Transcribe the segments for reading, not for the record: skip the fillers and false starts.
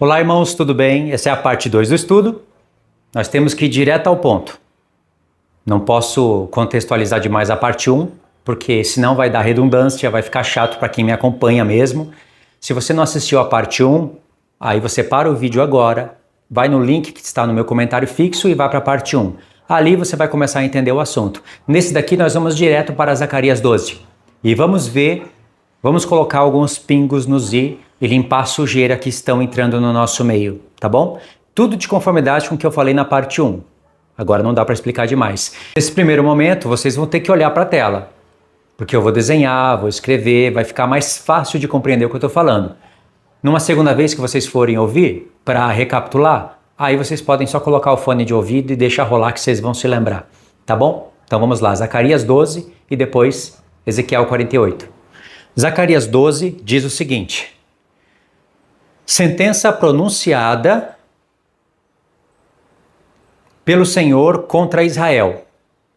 Olá, irmãos, tudo bem? Essa é a parte 2 do estudo. Nós temos que ir direto ao ponto. Não posso contextualizar demais a parte 1, porque senão vai dar redundância, vai ficar chato para quem me acompanha mesmo. Se você não assistiu a parte 1, aí você para o vídeo agora, vai no link que está no meu comentário fixo e vai para a parte 1. Ali você vai começar a entender o assunto. Nesse daqui nós vamos direto para Zacarias 12. E vamos colocar alguns pingos nos i e limpar a sujeira que estão entrando no nosso meio, tá bom? Tudo de conformidade com o que eu falei na parte 1. Agora não dá para explicar demais. Nesse primeiro momento, vocês vão ter que olhar para a tela, porque eu vou desenhar, vou escrever, vai ficar mais fácil de compreender o que eu estou falando. Numa segunda vez que vocês forem ouvir, para recapitular, aí vocês podem só colocar o fone de ouvido e deixar rolar que vocês vão se lembrar, tá bom? Então vamos lá, Zacarias 12 e depois Ezequiel 48. Zacarias 12 diz o seguinte: sentença pronunciada pelo Senhor contra Israel.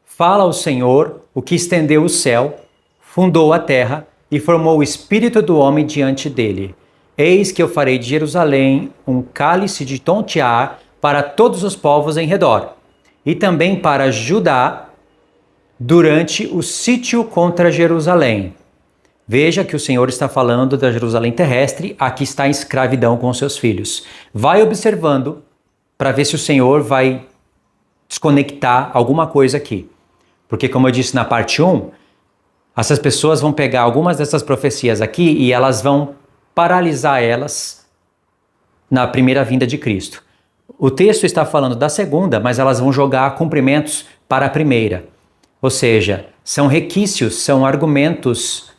Fala o Senhor, o que estendeu o céu, fundou a terra e formou o espírito do homem diante dele. Eis que eu farei de Jerusalém um cálice de tontear para todos os povos em redor, e também para Judá durante o sítio contra Jerusalém. Veja que o Senhor está falando da Jerusalém terrestre, aqui está em escravidão com seus filhos. Vai observando para ver se o Senhor vai desconectar alguma coisa aqui. Porque como eu disse na parte 1, essas pessoas vão pegar algumas dessas profecias aqui e elas vão paralisar elas na primeira vinda de Cristo. O texto está falando da segunda, mas elas vão jogar cumprimentos para a primeira. Ou seja, são requisitos, são argumentos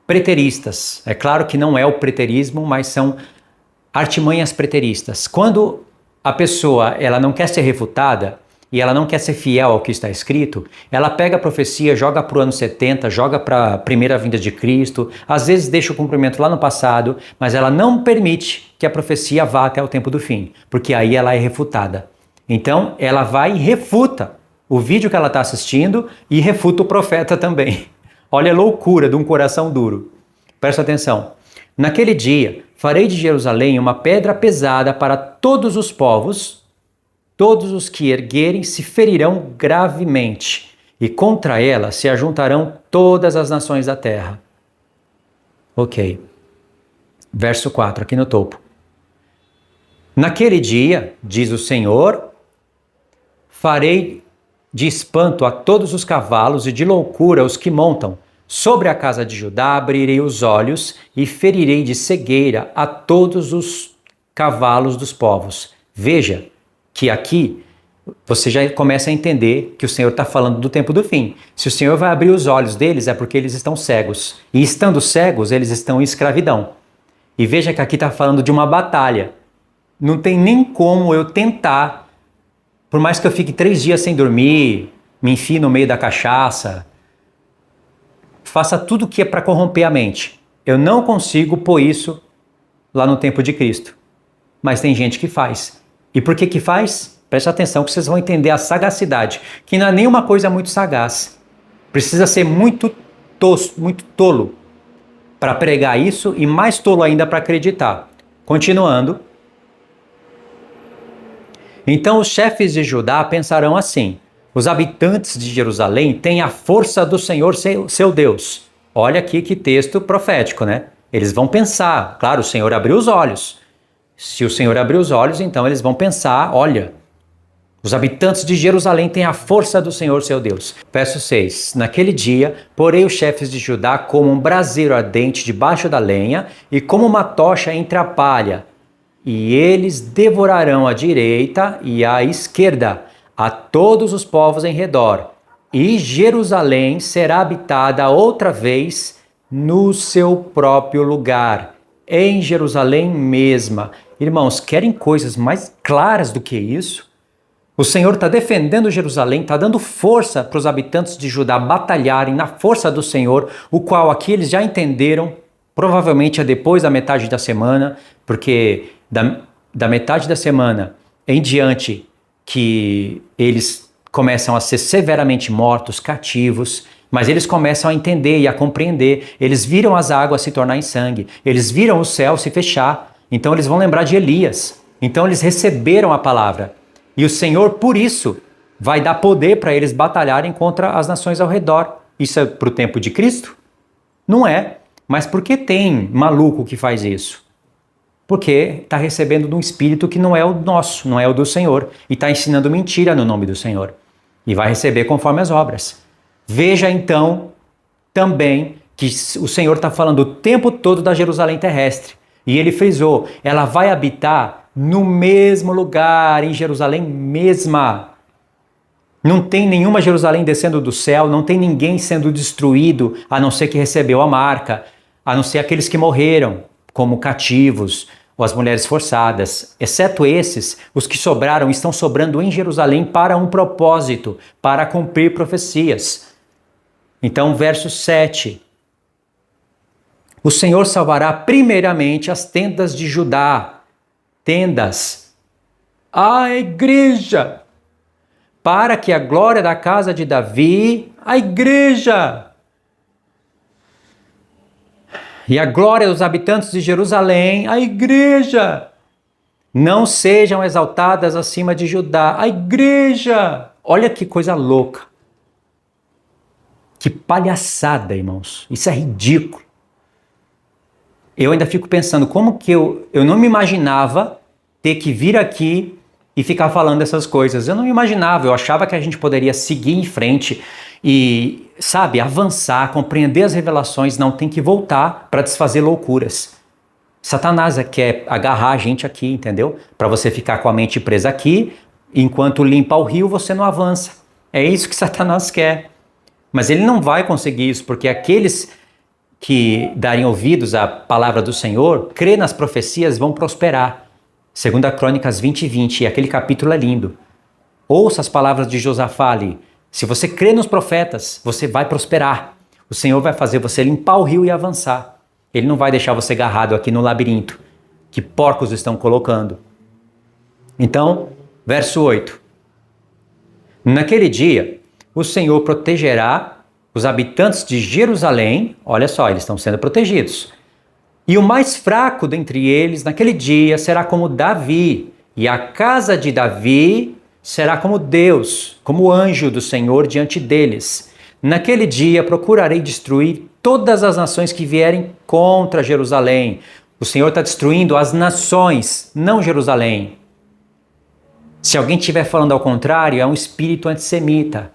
preteristas. É claro que não é o preterismo, mas são artimanhas preteristas. Quando a pessoa ela não quer ser refutada e ela não quer ser fiel ao que está escrito, ela pega a profecia, joga para o ano 70, joga para a primeira vinda de Cristo, às vezes deixa o cumprimento lá no passado, mas ela não permite que a profecia vá até o tempo do fim, porque aí ela é refutada. Então ela vai e refuta o vídeo que ela está assistindo e refuta o profeta também. Olha a loucura de um coração duro. Presta atenção. Naquele dia, farei de Jerusalém uma pedra pesada para todos os povos, todos os que erguerem se ferirão gravemente, e contra ela se ajuntarão todas as nações da terra. Ok. Verso 4, aqui no topo. Naquele dia, diz o Senhor, farei de espanto a todos os cavalos e de loucura os que montam. Sobre a casa de Judá abrirei os olhos e ferirei de cegueira a todos os cavalos dos povos. Veja que aqui você já começa a entender que o Senhor está falando do tempo do fim. Se o Senhor vai abrir os olhos deles é porque eles estão cegos. E estando cegos, eles estão em escravidão. E veja que aqui está falando de uma batalha. Não tem nem como eu tentar, por mais que eu fique 3 dias sem dormir, me enfie no meio da cachaça, faça tudo o que é para corromper a mente. Eu não consigo pôr isso lá no tempo de Cristo. Mas tem gente que faz. E por que faz? Preste atenção que vocês vão entender a sagacidade, que não é nenhuma coisa muito sagaz. Precisa ser muito tolo para pregar isso e mais tolo ainda para acreditar. Continuando. Então os chefes de Judá pensarão assim: os habitantes de Jerusalém têm a força do Senhor seu Deus. Olha aqui que texto profético, né? Eles vão pensar, claro, o Senhor abriu os olhos. Se o Senhor abriu os olhos, então eles vão pensar, olha, os habitantes de Jerusalém têm a força do Senhor seu Deus. Verso 6. Naquele dia, porei os chefes de Judá como um braseiro ardente debaixo da lenha e como uma tocha entre a palha. E eles devorarão à direita e à esquerda a todos os povos em redor. E Jerusalém será habitada outra vez no seu próprio lugar, em Jerusalém mesma. Irmãos, querem coisas mais claras do que isso? O Senhor está defendendo Jerusalém, está dando força para os habitantes de Judá batalharem na força do Senhor, o qual aqui eles já entenderam, provavelmente é depois da metade da semana, porque da metade da semana em diante que eles começam a ser severamente mortos, cativos, mas eles começam a entender e a compreender. Eles viram as águas se tornar em sangue, eles viram o céu se fechar, Então eles vão lembrar de Elias. Então eles receberam a palavra. E o Senhor, por isso, vai dar poder para eles batalharem contra as nações ao redor. Isso é para o tempo de Cristo? Não é. Mas por que tem maluco que faz isso? Porque está recebendo de um espírito que não é o nosso, não é o do Senhor. E está ensinando mentira no nome do Senhor. E vai receber conforme as obras. Veja então também que o Senhor está falando o tempo todo da Jerusalém terrestre. E ele frisou, ela vai habitar no mesmo lugar, em Jerusalém mesma. Não tem nenhuma Jerusalém descendo do céu, não tem ninguém sendo destruído, a não ser que recebeu a marca, a não ser aqueles que morreram, como cativos ou as mulheres forçadas. Exceto esses, os que sobraram estão sobrando em Jerusalém para um propósito, para cumprir profecias. Então, verso 7. O Senhor salvará primeiramente as tendas de Judá. Tendas. A igreja. Para que a glória da casa de Davi, a igreja. E a glória dos habitantes de Jerusalém, a igreja. Não sejam exaltadas acima de Judá, a igreja. Olha que coisa louca. Que palhaçada, irmãos. Isso é ridículo. Eu ainda fico pensando como que eu não me imaginava ter que vir aqui e ficar falando essas coisas. Eu não me imaginava, eu achava que a gente poderia seguir em frente e, sabe, avançar, compreender as revelações. Não, tem que voltar para desfazer loucuras. Satanás quer agarrar a gente aqui, entendeu? Para você ficar com a mente presa aqui, enquanto limpa o rio, você não avança. É isso que Satanás quer. Mas ele não vai conseguir isso, porque aqueles que darem ouvidos à palavra do Senhor, crê nas profecias, vão prosperar. 2 Crônicas 20:20, e aquele capítulo é lindo. Ouça as palavras de Josafá ali. Se você crê nos profetas, você vai prosperar. O Senhor vai fazer você limpar o rio e avançar. Ele não vai deixar você agarrado aqui no labirinto que porcos estão colocando. Então, verso 8. Naquele dia, o Senhor protegerá os habitantes de Jerusalém, olha só, eles estão sendo protegidos. E o mais fraco dentre eles, naquele dia, será como Davi, e a casa de Davi será como Deus, como o anjo do Senhor diante deles. Naquele dia procurarei destruir todas as nações que vierem contra Jerusalém. O Senhor está destruindo as nações, não Jerusalém. Se alguém estiver falando ao contrário, é um espírito antissemita,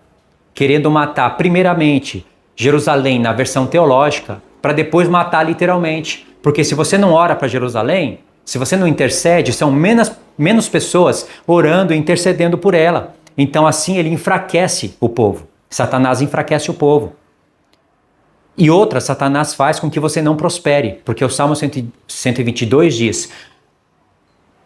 querendo matar primeiramente Jerusalém na versão teológica, para depois matar literalmente. Porque se você não ora para Jerusalém, se você não intercede, são menos pessoas orando e intercedendo por ela. Então assim ele enfraquece o povo. Satanás enfraquece o povo. E outra, Satanás faz com que você não prospere, porque o Salmo 122 diz: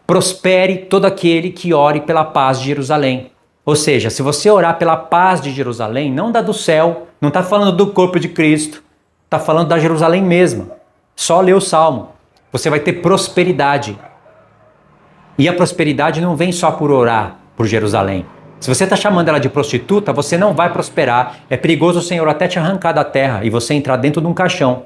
prospere todo aquele que ore pela paz de Jerusalém. Ou seja, se você orar pela paz de Jerusalém, não da do céu, não está falando do corpo de Cristo, está falando da Jerusalém mesma. Só lê o Salmo. Você vai ter prosperidade. E a prosperidade não vem só por orar por Jerusalém. Se você está chamando ela de prostituta, você não vai prosperar. É perigoso o Senhor até te arrancar da terra e você entrar dentro de um caixão.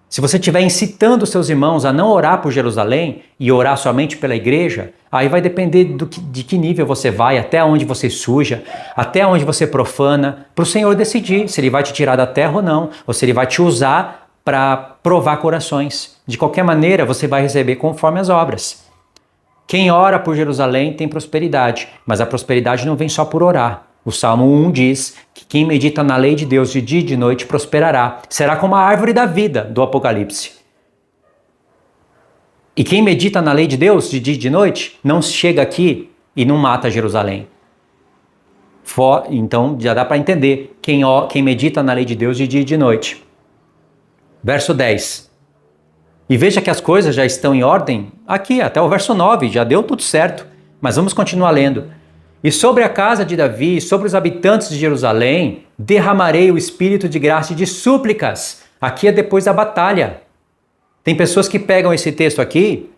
Se você estiver incitando seus irmãos a não orar por Jerusalém e orar somente pela igreja, aí vai depender de que nível você vai, até onde você suja, até onde você profana, para o Senhor decidir se Ele vai te tirar da terra ou não, ou se Ele vai te usar para provar corações. De qualquer maneira, você vai receber conforme as obras. Quem ora por Jerusalém tem prosperidade, mas a prosperidade não vem só por orar. O Salmo 1 diz que quem medita na lei de Deus de dia e de noite prosperará. Será como a árvore da vida do Apocalipse. E quem medita na lei de Deus de dia e de noite não chega aqui e não mata Jerusalém. Então já dá para entender quem medita na lei de Deus de dia e de noite. Verso 10. E veja que as coisas já estão em ordem aqui, até o verso 9, já deu tudo certo. Mas vamos continuar lendo. E sobre a casa de Davi, sobre os habitantes de Jerusalém, derramarei o espírito de graça e de súplicas. Aqui é depois da batalha. Tem pessoas que pegam esse texto aqui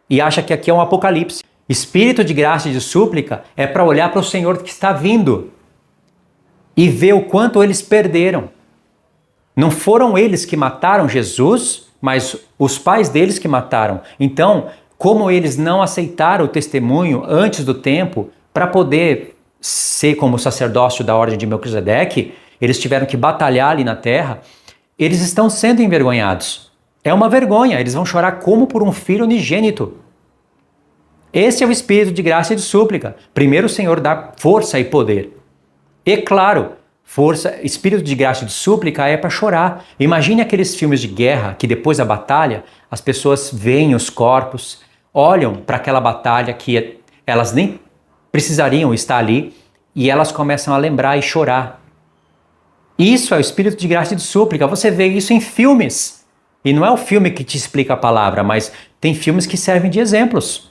e acham que aqui é um apocalipse. Espírito de graça e de súplica é para olhar para o Senhor que está vindo e ver o quanto eles perderam. Não foram eles que mataram Jesus, mas os pais deles que mataram. Então, como eles não aceitaram o testemunho antes do tempo para poder ser como sacerdócio da ordem de Melquisedeque, eles tiveram que batalhar ali na terra, eles estão sendo envergonhados. É uma vergonha, eles vão chorar como por um filho unigênito. Esse é o espírito de graça e de súplica. Primeiro o Senhor dá força e poder. E claro, força, espírito de graça e de súplica é para chorar. Imagine aqueles filmes de guerra que depois da batalha as pessoas veem os corpos, olham para aquela batalha que elas nem precisariam estar ali e elas começam a lembrar e chorar. Isso é o espírito de graça e de súplica. Você vê isso em filmes. E não é o filme que te explica a palavra, mas tem filmes que servem de exemplos.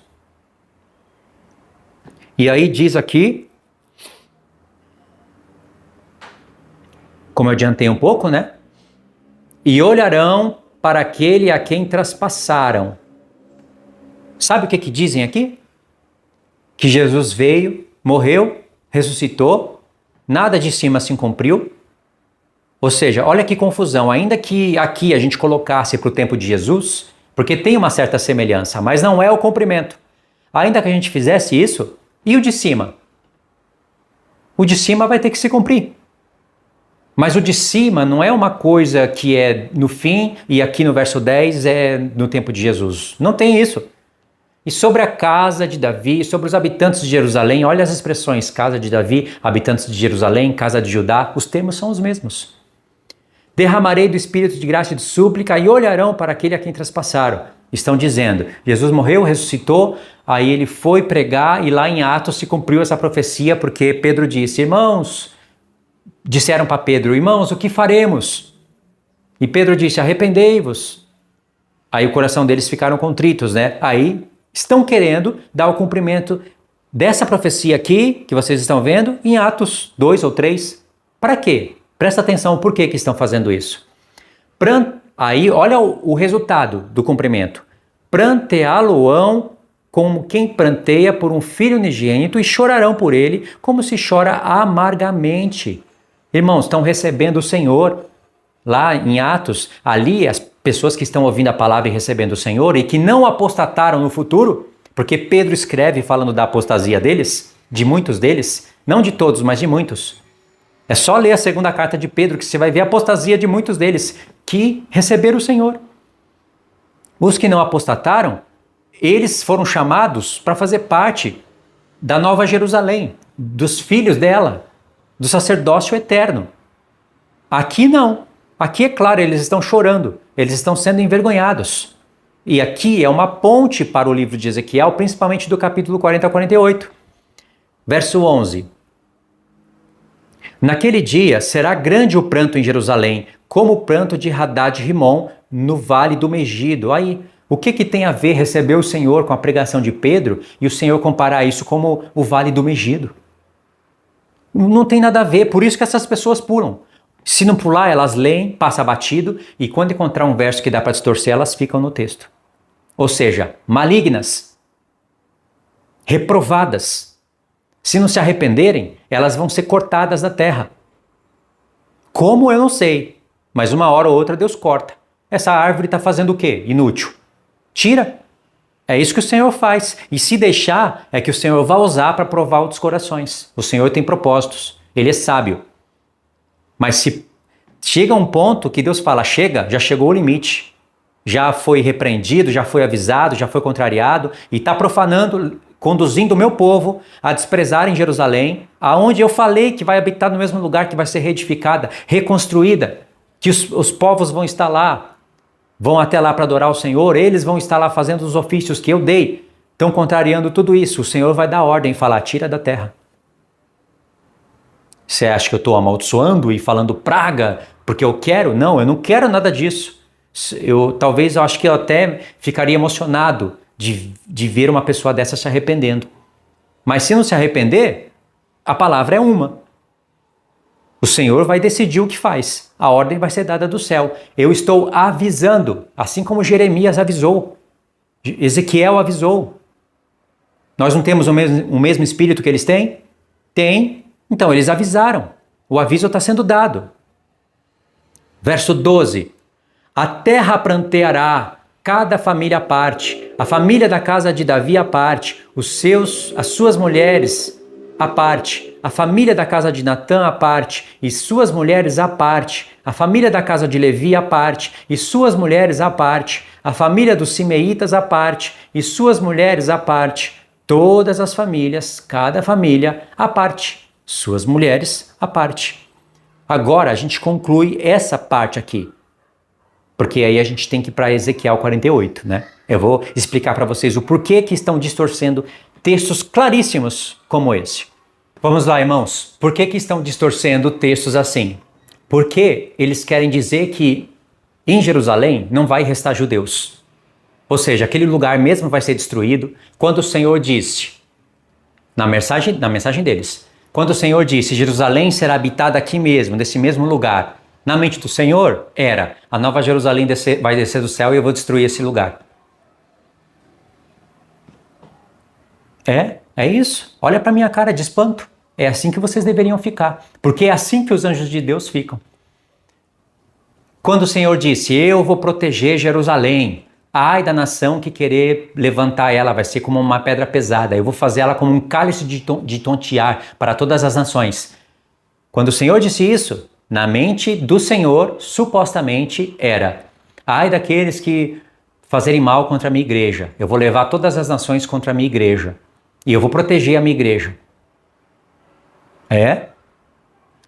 E aí diz aqui, como eu adiantei um pouco, né? E olharão para aquele a quem traspassaram. Sabe o que dizem aqui? Que Jesus veio, morreu, ressuscitou, nada de cima se cumpriu. Ou seja, olha que confusão, ainda que aqui a gente colocasse para o tempo de Jesus, porque tem uma certa semelhança, mas não é o cumprimento. Ainda que a gente fizesse isso, e o de cima? O de cima vai ter que se cumprir. Mas o de cima não é uma coisa que é no fim e aqui no verso 10 é no tempo de Jesus. Não tem isso. E sobre a casa de Davi, sobre os habitantes de Jerusalém, olha as expressões, casa de Davi, habitantes de Jerusalém, casa de Judá, os termos são os mesmos. Derramarei do espírito de graça e de súplica e olharão para aquele a quem traspassaram. Estão dizendo, Jesus morreu, ressuscitou, aí ele foi pregar e lá em Atos se cumpriu essa profecia porque Pedro disse, irmãos, disseram para Pedro, irmãos, o que faremos? E Pedro disse, arrependei-vos. Aí o coração deles ficaram contritos, né? Aí estão querendo dar o cumprimento dessa profecia aqui, que vocês estão vendo, em Atos 2 ou 3. Para quê? Presta atenção por que estão fazendo isso. Aí, olha o resultado do cumprimento. Pranteá-lo-ão como quem pranteia por um filho unigênito e chorarão por ele como se chora amargamente. Irmãos, estão recebendo o Senhor. Lá em Atos, ali as pessoas que estão ouvindo a palavra e recebendo o Senhor e que não apostataram no futuro, porque Pedro escreve falando da apostasia deles, de muitos deles, não de todos, mas de muitos. É só ler a segunda carta de Pedro que você vai ver a apostasia de muitos deles que receberam o Senhor. Os que não apostataram, eles foram chamados para fazer parte da Nova Jerusalém, dos filhos dela, do sacerdócio eterno. Aqui não. Aqui, é claro, eles estão chorando, eles estão sendo envergonhados. E aqui é uma ponte para o livro de Ezequiel, principalmente do capítulo 40 a 48. Verso 11. Naquele dia será grande o pranto em Jerusalém, como o pranto de Hadad-Rimon no vale do Megido. Aí, o que tem a ver receber o Senhor com a pregação de Pedro e o Senhor comparar isso como o vale do Megido? Não tem nada a ver, por isso que essas pessoas pulam. Se não pular, elas leem, passa batido e quando encontrar um verso que dá para distorcer, elas ficam no texto. Ou seja, malignas, reprovadas. Se não se arrependerem, elas vão ser cortadas da terra. Como eu não sei, mas uma hora ou outra Deus corta. Essa árvore está fazendo o quê? Inútil. Tira. É isso que o Senhor faz. E se deixar, é que o Senhor vai usar para provar outros corações. O Senhor tem propósitos. Ele é sábio. Mas se chega um ponto que Deus fala, chega, já chegou o limite. Já foi repreendido, já foi avisado, já foi contrariado e está profanando, conduzindo o meu povo a desprezar em Jerusalém, aonde eu falei que vai habitar no mesmo lugar, que vai ser reedificada, reconstruída, que os povos vão estar lá, vão até lá para adorar o Senhor, eles vão estar lá fazendo os ofícios que eu dei. Estão contrariando tudo isso, o Senhor vai dar ordem e falar, tira da terra. Você acha que eu estou amaldiçoando e falando praga porque eu quero? Não, eu não quero nada disso. Talvez eu acho que eu até ficaria emocionado de ver uma pessoa dessa se arrependendo. Mas se não se arrepender, a palavra é uma. O Senhor vai decidir o que faz. A ordem vai ser dada do céu. Eu estou avisando, assim como Jeremias avisou. Ezequiel avisou. Nós não temos o mesmo espírito que eles têm? Tem. Então eles avisaram. O aviso está sendo dado. Verso 12. A terra pranteará, cada família à parte, a família da casa de Davi à parte, as suas mulheres à parte, a família da casa de Natã à parte e suas mulheres à parte, a família da casa de Levi à parte e suas mulheres à parte, a família dos Simeítas à parte e suas mulheres à parte, todas as famílias, cada família à parte, suas mulheres à parte. Agora a gente conclui essa parte aqui, porque aí a gente tem que ir para Ezequiel 48, né? Eu vou explicar para vocês o porquê que estão distorcendo textos claríssimos como esse. Vamos lá, irmãos. Por que estão distorcendo textos assim? Porque eles querem dizer que em Jerusalém não vai restar judeus. Ou seja, aquele lugar mesmo vai ser destruído. Quando o Senhor disse, na mensagem deles, quando o Senhor disse, Jerusalém será habitada aqui mesmo, nesse mesmo lugar, na mente do Senhor era, a nova Jerusalém vai descer do céu e eu vou destruir esse lugar. É isso. Olha para minha cara de espanto. É assim que vocês deveriam ficar, porque é assim que os anjos de Deus ficam. Quando o Senhor disse, eu vou proteger Jerusalém, ai da nação que querer levantar ela, vai ser como uma pedra pesada, eu vou fazer ela como um cálice de tontear para todas as nações. Quando o Senhor disse isso, na mente do Senhor, supostamente era, ai daqueles que fazerem mal contra a minha igreja, eu vou levar todas as nações contra a minha igreja, e eu vou proteger a minha igreja.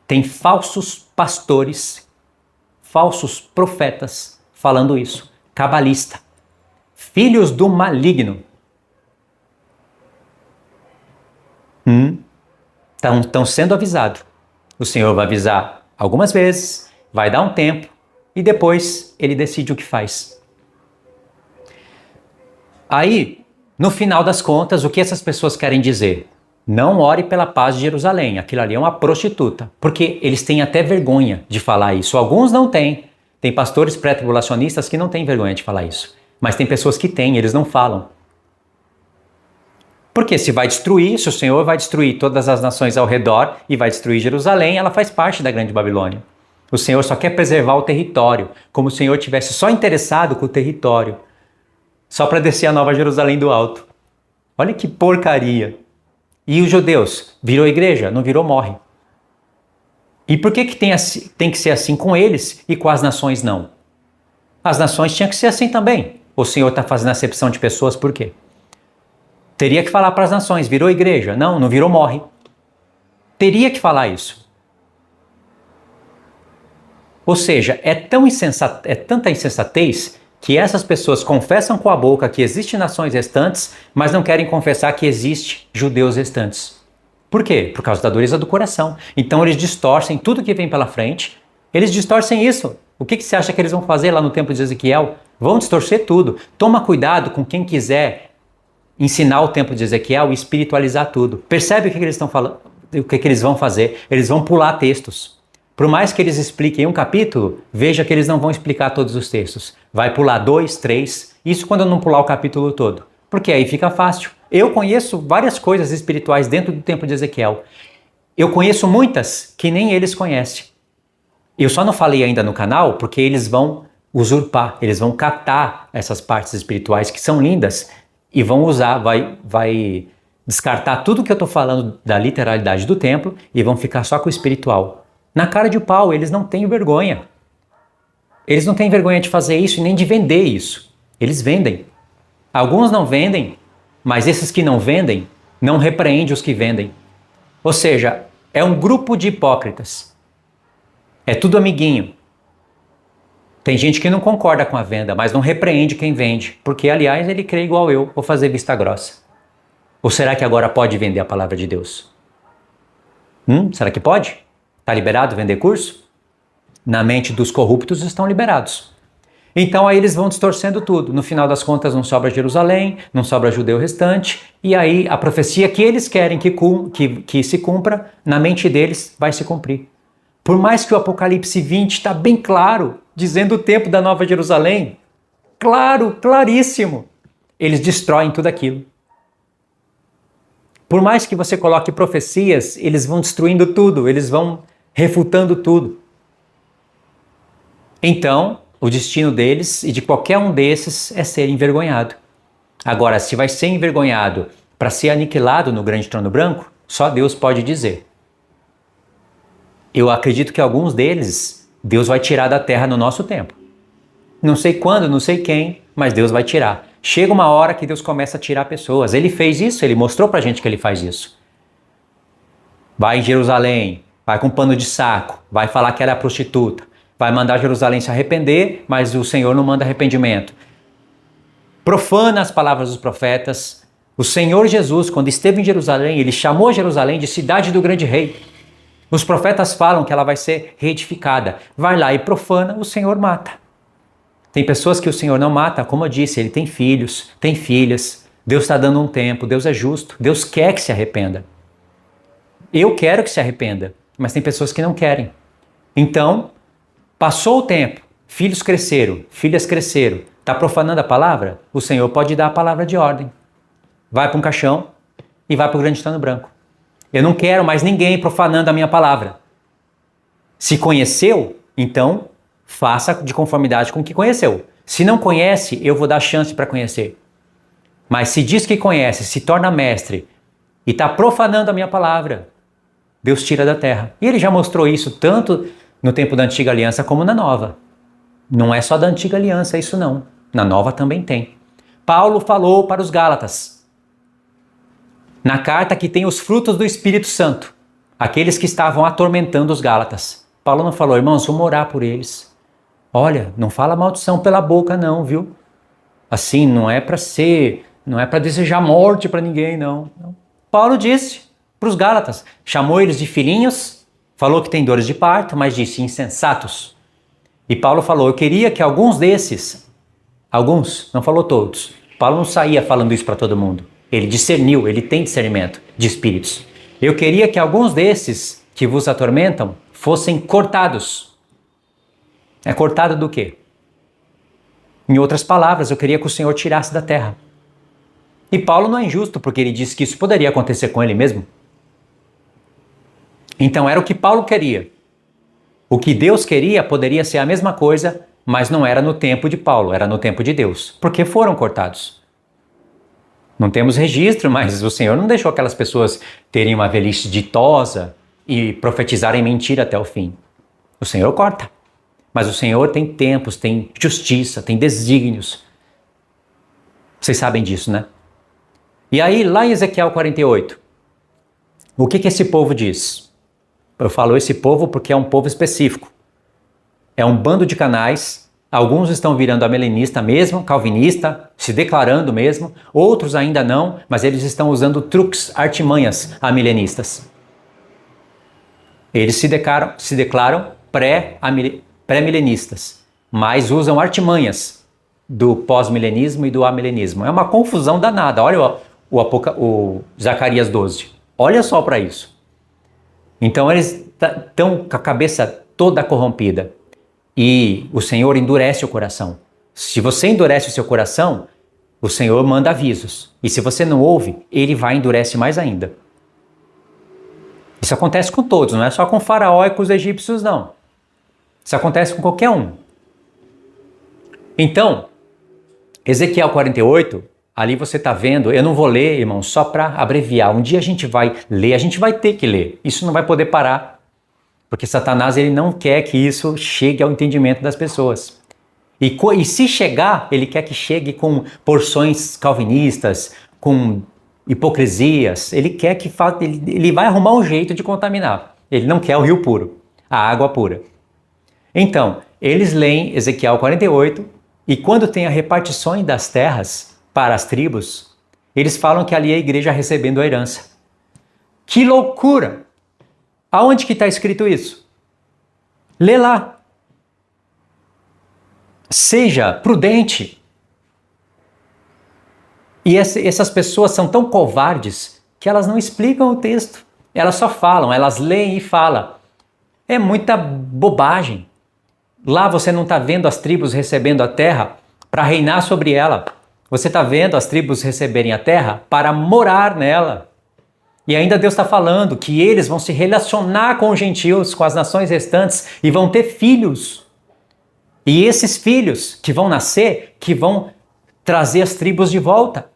Tem falsos pastores, falsos profetas falando isso, cabalista, filhos do maligno. Estão sendo avisados. O Senhor vai avisar algumas vezes, vai dar um tempo e depois ele decide o que faz. Aí, no final das contas, o que essas pessoas querem dizer? Não ore pela paz de Jerusalém, aquilo ali é uma prostituta, porque eles têm até vergonha de falar isso. Alguns não têm. Tem pastores pré-tribulacionistas que não têm vergonha de falar isso, mas tem pessoas que têm, eles não falam. Porque se o Senhor vai destruir todas as nações ao redor e vai destruir Jerusalém, ela faz parte da grande Babilônia. O Senhor só quer preservar o território, como se o Senhor tivesse só interessado com o território, só para descer a nova Jerusalém do alto. Olha que porcaria. E os judeus? Virou igreja? Não virou, morre. E por que tem que ser assim com eles e com as nações não? As nações tinham que ser assim também. O Senhor está fazendo acepção de pessoas, por quê? Teria que falar para as nações, virou igreja? Não virou, morre. Teria que falar isso. Ou seja, é tanta insensatez que essas pessoas confessam com a boca que existem nações restantes, mas não querem confessar que existe judeus restantes. Por quê? Por causa da dureza do coração. Então eles distorcem tudo que vem pela frente, eles distorcem isso. O que você acha que eles vão fazer lá no templo de Ezequiel? Vão distorcer tudo. Toma cuidado com quem quiser ensinar o templo de Ezequiel e espiritualizar tudo. Percebe o que eles estão falando? O que eles vão fazer? Eles vão pular textos. Por mais que eles expliquem um capítulo, veja que eles não vão explicar todos os textos. Vai pular 2, 3, isso quando não pular o capítulo todo. Porque aí fica fácil. Eu conheço várias coisas espirituais dentro do templo de Ezequiel. Eu conheço muitas que nem eles conhecem. Eu só não falei ainda no canal porque eles vão usurpar, eles vão catar essas partes espirituais que são lindas e vão usar, vai descartar tudo que eu estou falando da literalidade do templo e vão ficar só com o espiritual. Na cara de pau, eles não têm vergonha. Eles não têm vergonha de fazer isso e nem de vender isso. Eles vendem. Alguns não vendem, mas esses que não vendem, não repreendem os que vendem. Ou seja, é um grupo de hipócritas. É tudo amiguinho. Tem gente que não concorda com a venda, mas não repreende quem vende, porque, aliás, ele crê igual eu, vou fazer vista grossa. Ou será que agora pode vender a palavra de Deus? Será que pode? Está liberado vender curso? Na mente dos corruptos estão liberados. Então aí eles vão distorcendo tudo. No final das contas não sobra Jerusalém, não sobra judeu restante, e aí a profecia que eles querem que se cumpra, na mente deles vai se cumprir. Por mais que o Apocalipse 20 está bem claro, dizendo o tempo da Nova Jerusalém, claro, claríssimo, eles destroem tudo aquilo. Por mais que você coloque profecias, eles vão destruindo tudo, eles vão refutando tudo. Então, o destino deles e de qualquer um desses é ser envergonhado. Agora, se vai ser envergonhado para ser aniquilado no grande trono branco, só Deus pode dizer. Eu acredito que alguns deles, Deus vai tirar da terra no nosso tempo. Não sei quando, não sei quem, mas Deus vai tirar. Chega uma hora que Deus começa a tirar pessoas. Ele fez isso, ele mostrou pra gente que ele faz isso. Vai em Jerusalém, vai com pano de saco, vai falar que ela é prostituta, vai mandar Jerusalém se arrepender, mas o Senhor não manda arrependimento. Profana as palavras dos profetas. O Senhor Jesus, quando esteve em Jerusalém, ele chamou Jerusalém de cidade do grande rei. Os profetas falam que ela vai ser reedificada. Vai lá e profana, o Senhor mata. Tem pessoas que o Senhor não mata, como eu disse, ele tem filhos, tem filhas. Deus está dando um tempo, Deus é justo, Deus quer que se arrependa. Eu quero que se arrependa, mas tem pessoas que não querem. Então, passou o tempo, filhos cresceram, filhas cresceram, está profanando a palavra? O Senhor pode dar a palavra de ordem. Vai para um caixão e vai para o grande trono branco. Eu não quero mais ninguém profanando a minha palavra. Se conheceu, então faça de conformidade com o que conheceu. Se não conhece, eu vou dar chance para conhecer. Mas se diz que conhece, se torna mestre e está profanando a minha palavra, Deus tira da terra. E ele já mostrou isso tanto no tempo da antiga aliança como na nova. Não é só da antiga aliança isso não. Na nova também tem. Paulo falou para os Gálatas, na carta que tem os frutos do Espírito Santo, aqueles que estavam atormentando os Gálatas. Paulo não falou, irmãos, vamos orar por eles. Olha, não fala maldição pela boca não, viu? Assim, não é para desejar morte para ninguém, não. Paulo disse para os Gálatas, chamou eles de filhinhos, falou que tem dores de parto, mas disse insensatos. E Paulo falou, eu queria que alguns desses, alguns, não falou todos, Paulo não saía falando isso para todo mundo. Ele discerniu, ele tem discernimento de espíritos. Eu queria que alguns desses que vos atormentam fossem cortados. É cortado do quê? Em outras palavras, eu queria que o Senhor tirasse da terra. E Paulo não é injusto, porque ele disse que isso poderia acontecer com ele mesmo. Então era o que Paulo queria. O que Deus queria poderia ser a mesma coisa, mas não era no tempo de Paulo, era no tempo de Deus. Porque foram cortados. Não temos registro, mas o Senhor não deixou aquelas pessoas terem uma velhice ditosa e profetizarem mentira até o fim. O Senhor corta. Mas o Senhor tem tempos, tem justiça, tem desígnios. Vocês sabem disso, né? E aí, lá em Ezequiel 48, o que esse povo diz? Eu falo esse povo porque é um povo específico. É um bando de canais. Alguns estão virando amilenista mesmo, calvinista, se declarando mesmo. Outros ainda não, mas eles estão usando truques, artimanhas amilenistas. Eles se declaram pré-milenistas, mas usam artimanhas do pós-milenismo e do amilenismo. É uma confusão danada. Olha o Zacarias 12. Olha só para isso. Então eles estão com a cabeça toda corrompida. E o Senhor endurece o coração. Se você endurece o seu coração, o Senhor manda avisos. E se você não ouve, ele vai e endurece mais ainda. Isso acontece com todos, não é só com o faraó e com os egípcios, não. Isso acontece com qualquer um. Então, Ezequiel 48, ali você está vendo, eu não vou ler, irmão, só para abreviar. Um dia a gente vai ler, a gente vai ter que ler. Isso não vai poder parar. Porque Satanás ele não quer que isso chegue ao entendimento das pessoas. E se chegar, ele quer que chegue com porções calvinistas, com hipocrisias. Ele quer que ele vai arrumar um jeito de contaminar. Ele não quer o rio puro, a água pura. Então, eles leem Ezequiel 48 e quando tem a repartição das terras para as tribos, eles falam que ali é a igreja recebendo a herança. Que loucura! Aonde que está escrito isso? Lê lá. Seja prudente. E essas pessoas são tão covardes que elas não explicam o texto. Elas só falam, elas leem e falam. É muita bobagem. Lá você não está vendo as tribos recebendo a terra para reinar sobre ela. Você está vendo as tribos receberem a terra para morar nela. E ainda Deus está falando que eles vão se relacionar com os gentios, com as nações restantes e vão ter filhos. E esses filhos que vão nascer, que vão trazer as tribos de volta.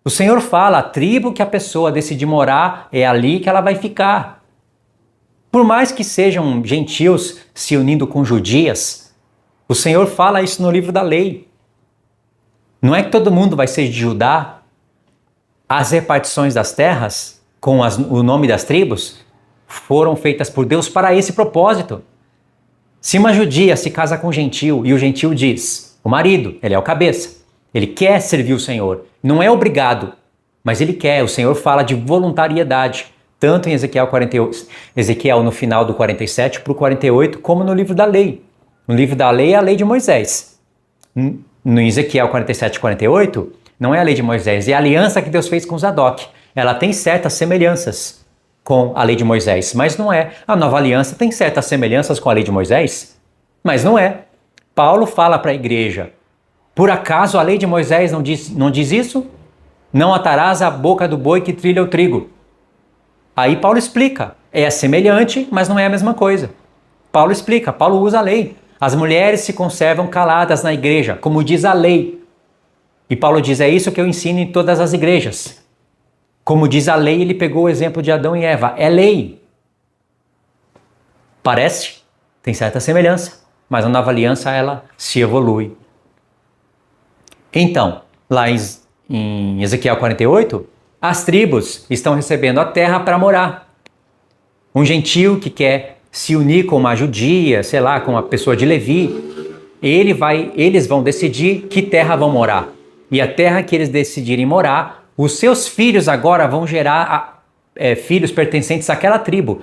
O Senhor fala, a tribo que a pessoa decidir morar, é ali que ela vai ficar. Por mais que sejam gentios se unindo com judias, o Senhor fala isso no livro da lei. Não é que todo mundo vai ser de Judá. As repartições das terras, com o nome das tribos, foram feitas por Deus para esse propósito. Se uma judia se casa com um gentil e o gentil diz, o marido, ele é o cabeça, ele quer servir o Senhor, não é obrigado, mas ele quer, o Senhor fala de voluntariedade, tanto em Ezequiel 48, Ezequiel no final do 47 para o 48, como no livro da lei. No livro da lei é a lei de Moisés. No Ezequiel 47 e 48, não é a lei de Moisés, é a aliança que Deus fez com Zadok. Ela tem certas semelhanças com a lei de Moisés, mas não é. A nova aliança tem certas semelhanças com a lei de Moisés, mas não é. Paulo fala para a igreja, por acaso a lei de Moisés não diz isso? Não atarás a boca do boi que trilha o trigo. Aí Paulo explica, é semelhante, mas não é a mesma coisa. Paulo explica, Paulo usa a lei. As mulheres se conservam caladas na igreja, como diz a lei. E Paulo diz, é isso que eu ensino em todas as igrejas. Como diz a lei, ele pegou o exemplo de Adão e Eva. É lei. Parece, tem certa semelhança, mas a nova aliança, ela se evolui. Então, lá em Ezequiel 48, as tribos estão recebendo a terra para morar. Um gentil que quer se unir com uma judia, sei lá, com uma pessoa de Levi, eles vão decidir que terra vão morar. E a terra que eles decidirem morar, os seus filhos agora vão gerar filhos pertencentes àquela tribo.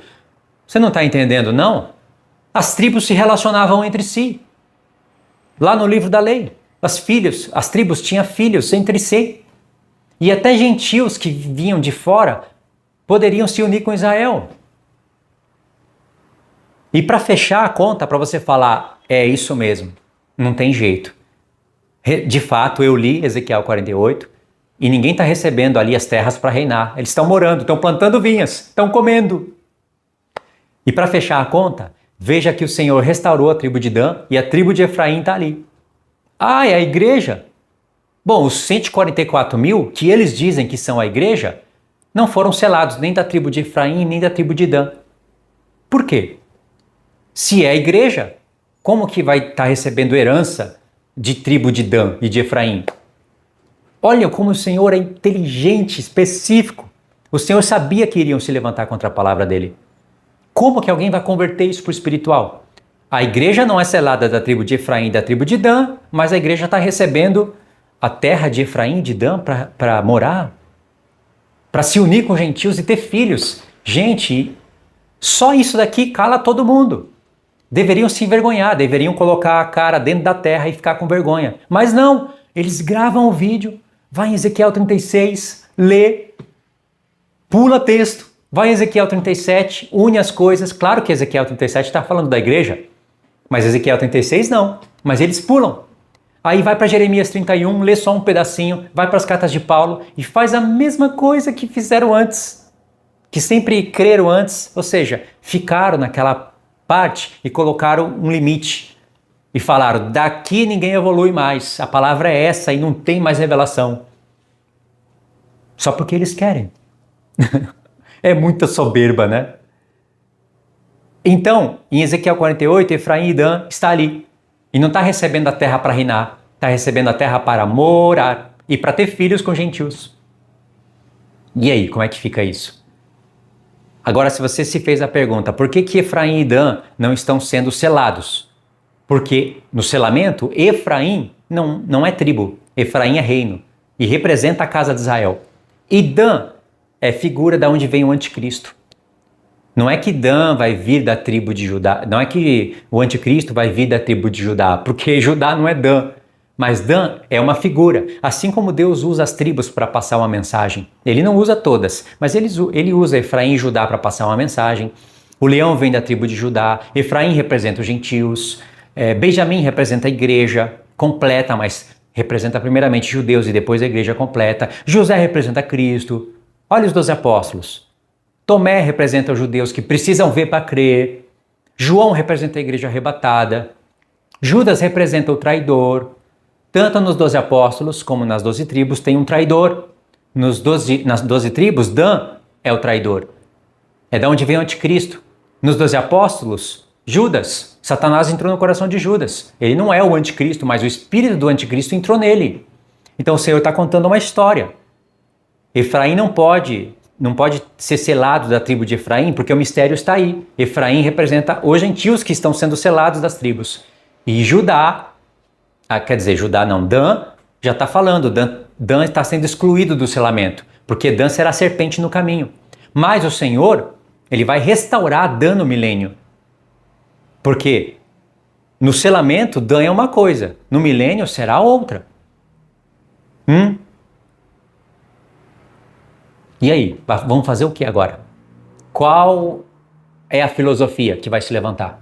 Você não está entendendo, não? As tribos se relacionavam entre si. Lá no livro da lei, as tribos tinham filhos entre si. E até gentios que vinham de fora poderiam se unir com Israel. E para fechar a conta, para você falar, é isso mesmo, não tem jeito. De fato, eu li Ezequiel 48 e ninguém está recebendo ali as terras para reinar. Eles estão morando, estão plantando vinhas, estão comendo. E para fechar a conta, veja que o Senhor restaurou a tribo de Dan e a tribo de Efraim está ali. Ah, é a igreja? Bom, os 144 mil, que eles dizem que são a igreja, não foram selados nem da tribo de Efraim nem da tribo de Dan. Por quê? Se é a igreja, como que vai estar recebendo herança de tribo de Dan e de Efraim? Olha como o Senhor é inteligente, específico. O Senhor sabia que iriam se levantar contra a palavra dele. Como que alguém vai converter isso para o espiritual? A igreja não é selada da tribo de Efraim e da tribo de Dan, mas a igreja está recebendo a terra de Efraim e de Dan para morar, para se unir com gentios e ter filhos. Gente, só isso daqui cala todo mundo. Deveriam se envergonhar, deveriam colocar a cara dentro da terra e ficar com vergonha. Mas não, eles gravam o vídeo, vai em Ezequiel 36, lê, pula texto, vai em Ezequiel 37, une as coisas. Claro que Ezequiel 37 está falando da igreja, mas Ezequiel 36 não, mas eles pulam. Aí vai para Jeremias 31, lê só um pedacinho, vai para as cartas de Paulo e faz a mesma coisa que fizeram antes, que sempre creram antes, ou seja, ficaram naquela parte e colocaram um limite e falaram, daqui ninguém evolui mais, a palavra é essa e não tem mais revelação. Só porque eles querem. É muita soberba, né? Então, em Ezequiel 48, Efraim e Dan está ali. E não está recebendo a terra para reinar, está recebendo a terra para morar e para ter filhos com gentios. E aí, como é que fica isso? Agora, se você se fez a pergunta, por que Efraim e Dan não estão sendo selados? Porque no selamento, Efraim não é tribo, Efraim é reino e representa a casa de Israel. E Dan é figura de onde vem o anticristo. Não é que Dan vai vir da tribo de Judá, não é que o anticristo vai vir da tribo de Judá, porque Judá não é Dan. Mas Dan é uma figura, assim como Deus usa as tribos para passar uma mensagem. Ele não usa todas, mas ele usa Efraim e Judá para passar uma mensagem. O leão vem da tribo de Judá, Efraim representa os gentios, Benjamim representa a igreja completa, mas representa primeiramente judeus e depois a igreja completa. José representa Cristo. Olha os 12 apóstolos. Tomé representa os judeus que precisam ver para crer. João representa a igreja arrebatada. Judas representa o traidor. Tanto nos 12 apóstolos como nas 12 tribos tem um traidor. Nas 12 tribos, Dan é o traidor. É da onde vem o anticristo. Nos 12 apóstolos, Judas. Satanás entrou no coração de Judas. Ele não é o anticristo, mas o espírito do anticristo entrou nele. Então o Senhor está contando uma história. Efraim não pode ser selado da tribo de Efraim, porque o mistério está aí. Efraim representa os gentios que estão sendo selados das tribos. E Judá, Judá não, Dan, já está falando, Dan está sendo excluído do selamento, porque Dan será serpente no caminho. Mas o Senhor, ele vai restaurar Dan no milênio. Porque no selamento, Dan é uma coisa, no milênio será outra. E aí, vamos fazer o que agora? Qual é a filosofia que vai se levantar?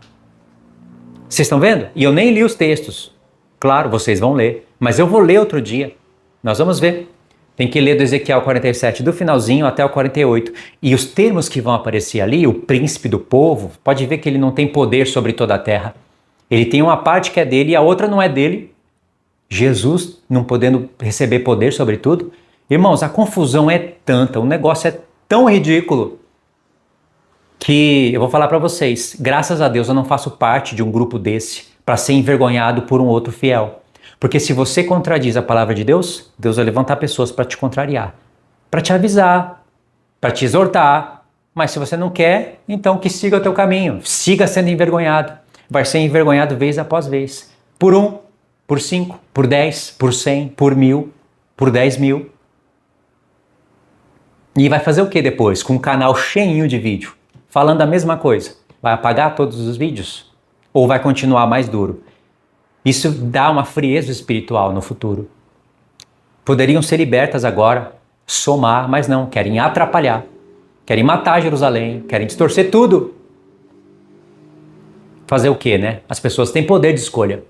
Vocês estão vendo? E eu nem li os textos. Claro, vocês vão ler, mas eu vou ler outro dia. Nós vamos ver. Tem que ler do Ezequiel 47, do finalzinho até o 48. E os termos que vão aparecer ali, o príncipe do povo, pode ver que ele não tem poder sobre toda a terra. Ele tem uma parte que é dele e a outra não é dele. Jesus não podendo receber poder sobre tudo. Irmãos, a confusão é tanta, o negócio é tão ridículo que eu vou falar para vocês, graças a Deus eu não faço parte de um grupo desse para ser envergonhado por um outro fiel. Porque se você contradiz a palavra de Deus, Deus vai levantar pessoas para te contrariar, para te avisar, para te exortar. Mas se você não quer, então que siga o teu caminho, siga sendo envergonhado. Vai ser envergonhado vez após vez. Por 1, por 5, por 10, por 100, por 1000, por 10.000. E vai fazer o que depois? Com um canal cheinho de vídeo, falando a mesma coisa. Vai apagar todos os vídeos? Ou vai continuar mais duro? Isso dá uma frieza espiritual no futuro. Poderiam ser libertas agora, somar, mas não, querem atrapalhar. Querem matar Jerusalém, querem distorcer tudo. Fazer o quê, né? As pessoas têm poder de escolha.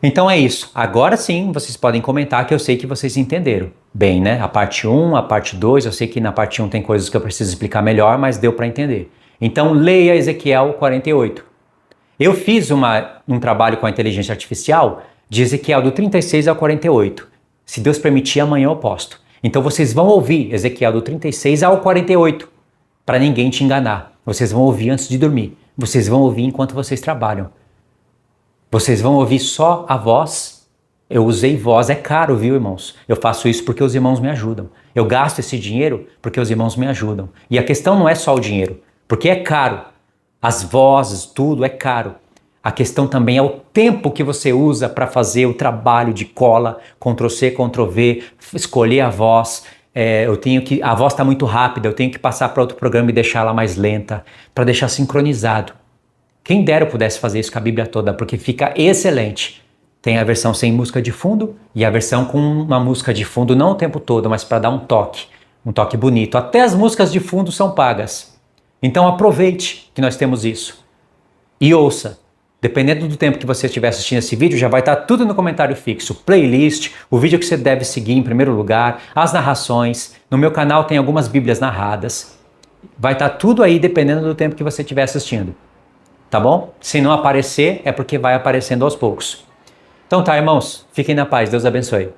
Então é isso. Agora sim, vocês podem comentar que eu sei que vocês entenderam. Bem, né? A parte 1, a parte 2, eu sei que na parte 1 tem coisas que eu preciso explicar melhor, mas deu para entender. Então leia Ezequiel 48. Eu fiz um trabalho com a inteligência artificial de Ezequiel do 36 ao 48. Se Deus permitir, amanhã eu posto. Então vocês vão ouvir Ezequiel do 36 ao 48, para ninguém te enganar. Vocês vão ouvir antes de dormir. Vocês vão ouvir enquanto vocês trabalham. Vocês vão ouvir só a voz. Eu usei voz, é caro, viu, irmãos? Eu faço isso porque os irmãos me ajudam. Eu gasto esse dinheiro porque os irmãos me ajudam. E a questão não é só o dinheiro, porque é caro. As vozes, tudo é caro. A questão também é o tempo que você usa para fazer o trabalho de cola, Ctrl+C, Ctrl+V, escolher a voz. A voz está muito rápida, eu tenho que passar para outro programa e deixar ela mais lenta, para deixar sincronizado. Quem dera eu pudesse fazer isso com a Bíblia toda, porque fica excelente. Tem a versão sem música de fundo e a versão com uma música de fundo, não o tempo todo, mas para dar um toque bonito. Até as músicas de fundo são pagas. Então aproveite que nós temos isso. E ouça. Dependendo do tempo que você estiver assistindo esse vídeo, já vai estar tudo no comentário fixo. Playlist, o vídeo que você deve seguir em primeiro lugar, as narrações. No meu canal tem algumas bíblias narradas. Vai estar tudo aí dependendo do tempo que você estiver assistindo. Tá bom? Se não aparecer, é porque vai aparecendo aos poucos. Então tá, irmãos. Fiquem na paz. Deus abençoe.